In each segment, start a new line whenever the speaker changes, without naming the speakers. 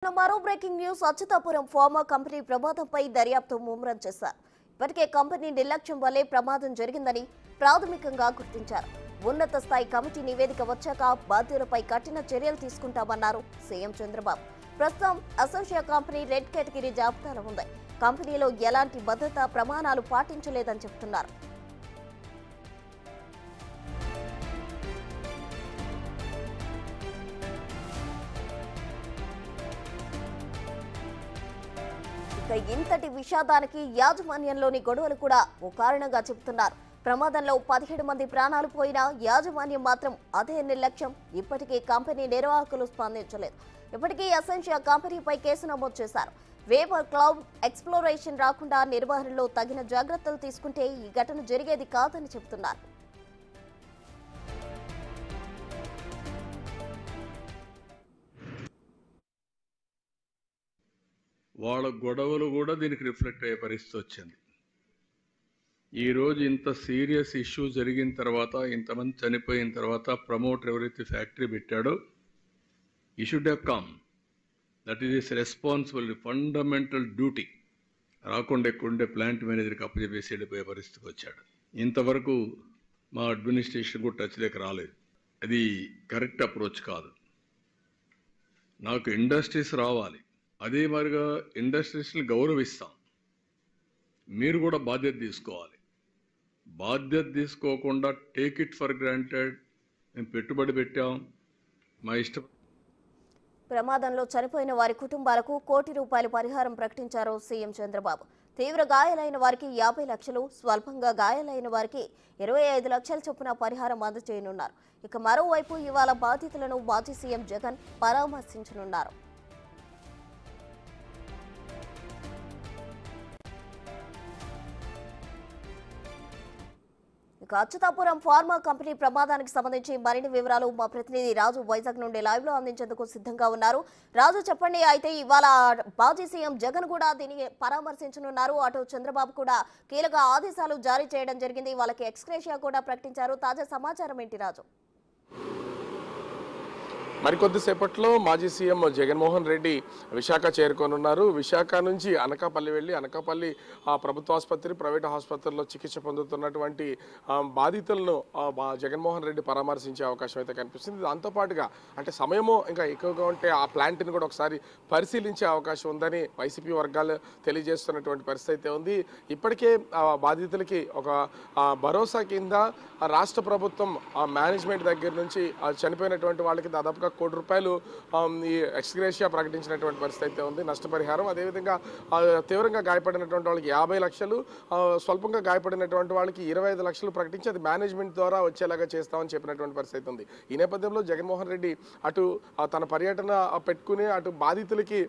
మరో breaking news Achyutapuram pharma company ప్రమాదంపై దర్యాప్తు ముమ్మరం చేశారు. ఇప్పటికే కంపెనీ నిర్లక్ష్యం వల్లే ప్రమాదం జరిగిందని ప్రాథమికంగా గుర్తించారు. ఉన్నత స్థాయి కమిటీ నివేదిక వచ్చాక బాధ్యులపై కఠిన చర్యలు తీసుకుంటామన్నారు సీఎం చంద్రబాబు. ప్రస్తుతం అసోసియా కంపెనీ రెడ్ కేటగిరీ జాబితాలో ఉంది. కంపెనీలో ఎలాంటి భద్రతా ప్రమాణాలు పాటించలేదని చెబుతున్నారు. ఇంతటి విషాదానికి యాజమాన్యంలోని గొడవలు కూడా ఓ కారణంగా చెబుతున్నారు. ప్రమాదంలో 17 మంది ప్రాణాలు పోయినా యాజమాన్యం మాత్రం అదే నిర్లక్ష్యం. ఇప్పటికీ కంపెనీ నిర్వాహకులు స్పందించలేదు. ఇప్పటికీ అసెన్షియా కంపెనీపై కేసు నమోదు చేశారు. వేపర్ క్లౌడ్ ఎక్స్ప్లోరేషన్ రాకుండా నిర్వహణలో తగిన జాగ్రత్తలు తీసుకుంటే ఈ ఘటన జరిగేది కాదని చెబుతున్నారు.
వాళ్ళ గొడవలు కూడా దీనికి రిఫ్లెక్ట్ అయ్యే పరిస్థితి వచ్చింది. ఈరోజు ఇంత సీరియస్ ఇష్యూ జరిగిన తర్వాత, ఇంతమంది చనిపోయిన తర్వాత ప్రమోటర్ ఎవరైతే ఫ్యాక్టరీ పెట్టాడో ఈ should have come. That is is responsible fundamental duty. రాకుండా ఎక్కుండే ప్లాంట్ మేనేజర్కి అప్పచెప్పేసి వెళ్ళిపోయే పరిస్థితికి వచ్చాడు. ఇంతవరకు మా అడ్మినిస్ట్రేషన్ కూడా టచ్ లేక రాలేదు. అది కరెక్ట్ అప్రోచ్ కాదు. నాకు ఇండస్ట్రీస్ రావాలి, అదే మరిగా ఇండస్ట్రీస్ని గౌరవిస్తాం. మీరు కూడా బాధ్యత తీసుకోవాలి. బాధ్యత తీసుకోకుండా టేక్ ఇట్ ఫర్ గ్రాంటెడ్, మేము పెట్టుబడి పెట్టాం, మా ఇష్టం.
ప్రమాదంలో చనిపోయిన వారి కుటుంబాలకు ₹1 కోటి పరిహారం ప్రకటించారు సీఎం చంద్రబాబు. తీవ్ర గాయాలైన వారికి 50 లక్షలు, స్వల్పంగా గాయాలైన వారికి 25 లక్షల చొప్పున పరిహారం అందజేయనున్నారు. ఇక మరోవైపు ఇవాళ బాధితులను మాజీ సీఎం జగన్ పరామర్శించనున్నారు. అచ్యుతాపురం ఫార్మా కంపెనీ ప్రమాదానికి సంబంధించి మరిన్ని వివరాలు మా ప్రతినిధి రాజు వైజాగ్ నుండి లైవ్ లో అందించేందుకు సిద్ధంగా ఉన్నారు. రాజు, చెప్పండి. అయితే ఇవాళ మాజీ సీఎం జగన్ కూడా దీన్ని పరామర్శించనున్నారు. అటు చంద్రబాబు కూడా కీలక ఆదేశాలు జారీ చేయడం జరిగింది. వాళ్ళకి ఎక్స్గ్రేషియా కూడా ప్రకటించారు. తాజా సమాచారం ఏంటి రాజు?
మరికొద్దిసేపట్లో మాజీ సీఎం జగన్మోహన్ రెడ్డి విశాఖ చేరుకోనున్నారు. విశాఖ నుంచి అనకాపల్లి వెళ్ళి అనకాపల్లి ప్రభుత్వ ఆసుపత్రి, ప్రైవేట్ ఆసుపత్రుల్లో చికిత్స పొందుతున్నటువంటి బాధితులను జగన్మోహన్ రెడ్డి పరామర్శించే అవకాశం అయితే కనిపిస్తుంది. దాంతోపాటుగా అంటే సమయము ఇంకా ఎక్కువగా ఉంటే ఆ ప్లాంట్ని కూడా ఒకసారి పరిశీలించే అవకాశం ఉందని వైసీపీ వర్గాలు తెలియజేస్తున్నటువంటి పరిస్థితి అయితే ఉంది. ఇప్పటికే బాధితులకి ఒక భరోసా కింద రాష్ట్ర ప్రభుత్వం మేనేజ్మెంట్ దగ్గర నుంచి చనిపోయినటువంటి వాళ్ళకి దాదాపుగా ₹1 కోటి ఈ ఎక్స్గ్రేషియా ప్రకటించినటువంటి పరిస్థితి అయితే ఉంది. నష్టపరిహారం, అదేవిధంగా తీవ్రంగా గాయపడినటువంటి వాళ్ళకి 50 లక్షలు, స్వల్పంగా గాయపడినటువంటి వాళ్ళకి 25 లక్షలు ప్రకటించి అది మేనేజ్మెంట్ ద్వారా వచ్చేలాగా చేస్తామని చెప్పినటువంటి పరిస్థితి ఉంది. ఈ నేపథ్యంలో జగన్మోహన్ రెడ్డి అటు తన పర్యటన పెట్టుకుని అటు బాధితులకి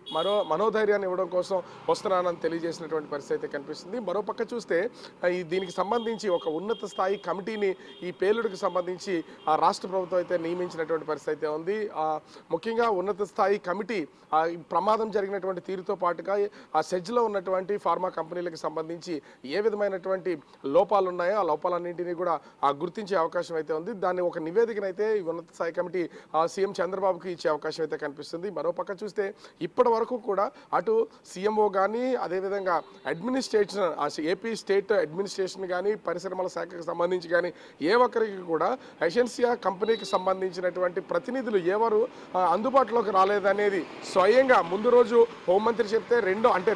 మనోధైర్యాన్ని ఇవ్వడం కోసం వస్తున్నానని తెలియజేసినటువంటి పరిస్థితి అయితే కనిపిస్తుంది. మరోపక్క చూస్తే దీనికి సంబంధించి ఒక ఉన్నత స్థాయి కమిటీని ఈ పేలుడుకు సంబంధించి రాష్ట్ర ప్రభుత్వం అయితే నియమించినటువంటి పరిస్థితి అయితే ఉంది. ముఖ్యంగా ఉన్నత స్థాయి కమిటీ ప్రమాదం జరిగినటువంటి తీరుతో పాటుగా ఆ సెజ్లో ఉన్నటువంటి ఫార్మా కంపెనీలకు సంబంధించి ఏ విధమైనటువంటి లోపాలు ఉన్నాయో ఆ లోపాలన్నింటినీ కూడా గుర్తించే అవకాశం అయితే ఉంది. దాన్ని ఒక నివేదికనైతే ఉన్నత స్థాయి కమిటీ సీఎం చంద్రబాబుకి ఇచ్చే అవకాశం అయితే కనిపిస్తుంది. మరోపక్క చూస్తే ఇప్పటి వరకు కూడా అటు సీఎంఓ కానీ, అదేవిధంగా అడ్మినిస్ట్రేషన్ ఏపీ స్టేట్ అడ్మినిస్ట్రేషన్ కానీ, పరిశ్రమల శాఖకు సంబంధించి కానీ ఏ ఒక్కరికి కూడా ఎసెన్షియా కంపెనీకి సంబంధించినటువంటి ప్రతినిధులు ఎవరు అందుబాటులోకి రాలేదనేది స్వయంగా ముందు రోజు హోంమంత్రి చెప్తే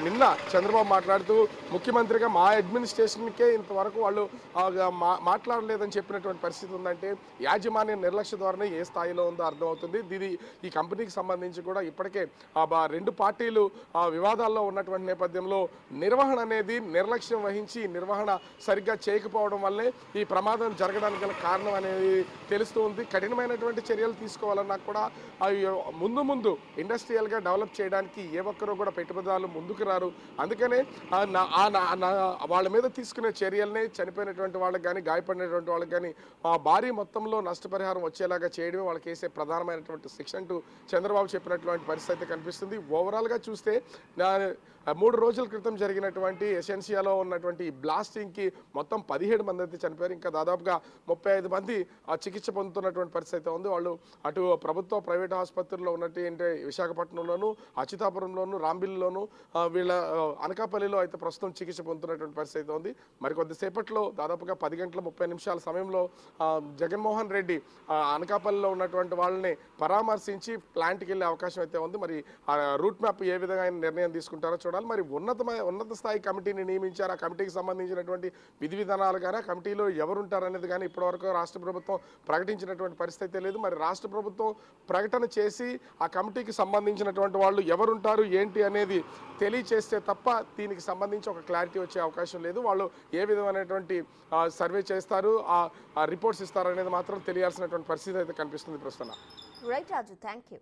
నిన్న చంద్రబాబు మాట్లాడుతూ ముఖ్యమంత్రిగా మా అడ్మినిస్ట్రేషన్కే ఇంతవరకు వాళ్ళు మాట్లాడలేదని చెప్పినటువంటి పరిస్థితి ఉందంటే యాజమాన్య నిర్లక్ష్య ధోరణి ఏ స్థాయిలో ఉందో అర్థమవుతుంది. ఈ కంపెనీకి సంబంధించి కూడా ఇప్పటికే 2 పార్టీలు వివాదాల్లో ఉన్నటువంటి నేపథ్యంలో నిర్వహణ అనేది నిర్లక్ష్యం వహించి నిర్వహణ సరిగ్గా చేయకపోవడం వల్లే ఈ ప్రమాదం జరగడానికి గల కారణం అనేది తెలుస్తూ ఉంది. కఠినమైనటువంటి చర్యలు తీసుకోవాలన్నా కూడా ముందు ఇండస్ట్రియల్గా డెవలప్ చేయడానికి ఏ ఒక్కరూ కూడా పెట్టుబడిదారులు ముందుకు రారు. అందుకనే వాళ్ళ మీద తీసుకునే చర్యల్ని చనిపోయినటువంటి వాళ్ళకి కానీ, గాయపడినటువంటి వాళ్ళకి కానీ భారీ మొత్తంలో నష్టపరిహారం వచ్చేలాగా చేయడమే వాళ్ళకి వేసే ప్రధానమైనటువంటి శిక్ష అంటూ చంద్రబాబు చెప్పినటువంటి పరిస్థితి కనిపిస్తుంది. ఓవరాల్గా చూస్తే 3 రోజుల క్రితం జరిగినటువంటి ఎసెన్షియాలో ఉన్నటువంటి బ్లాస్టింగ్కి మొత్తం 17 మంది అయితే చనిపోయారు. ఇంకా దాదాపుగా 35 మంది చికిత్స పొందుతున్నటువంటి పరిస్థితి ఉంది. వాళ్ళు అటు ప్రభుత్వ ప్రభుత్వ ప్రైవేట్ ఆసుపత్రుల్లో ఉన్నట్టు ఏంటంటే విశాఖపట్నంలోను, అచ్యుతాపురంలోను, రాంబిల్లిలోను, వీళ్ళ అనకాపల్లిలో అయితే ప్రస్తుతం చికిత్స పొందుతున్నటువంటి పరిస్థితి అయితే ఉంది. మరి కొద్దిసేపట్లో దాదాపుగా 10 గంటల 30 నిమిషాల సమయంలో జగన్మోహన్ రెడ్డి అనకాపల్లిలో ఉన్నటువంటి వాళ్ళని పరామర్శించి ప్లాంట్కి వెళ్ళే అవకాశం అయితే ఉంది. మరి ఆ రూట్ మ్యాప్ ఏ విధంగా ఆయన నిర్ణయం తీసుకుంటారో చూడాలి. మరి ఉన్నత స్థాయి కమిటీని నియమించారు. ఆ కమిటీకి సంబంధించినటువంటి విధి విధానాలు కానీ, ఆ కమిటీలో ఎవరుంటారనేది కానీ ఇప్పటివరకు రాష్ట్ర ప్రభుత్వం ప్రకటించినటువంటి పరిస్థితి లేదు. మరి రాష్ట్ర ప్రభుత్వం ప్రకటన చేసి ఆ కమిటీకి సంబంధించినటువంటి వాళ్ళు ఎవరుంటారు ఏంటి అనేది తెలియచేస్తే తప్ప దీనికి సంబంధించి ఒక క్లారిటీ వచ్చే అవకాశం లేదు. వాళ్ళు ఏ విధమైనటువంటి సర్వే చేస్తారు, ఆ రిపోర్ట్స్ ఇస్తారు అనేది మాత్రం తెలియాల్సినటువంటి పరిస్థితి అయితే కనిపిస్తుంది ప్రస్తుతం.
Right Raju, thank you.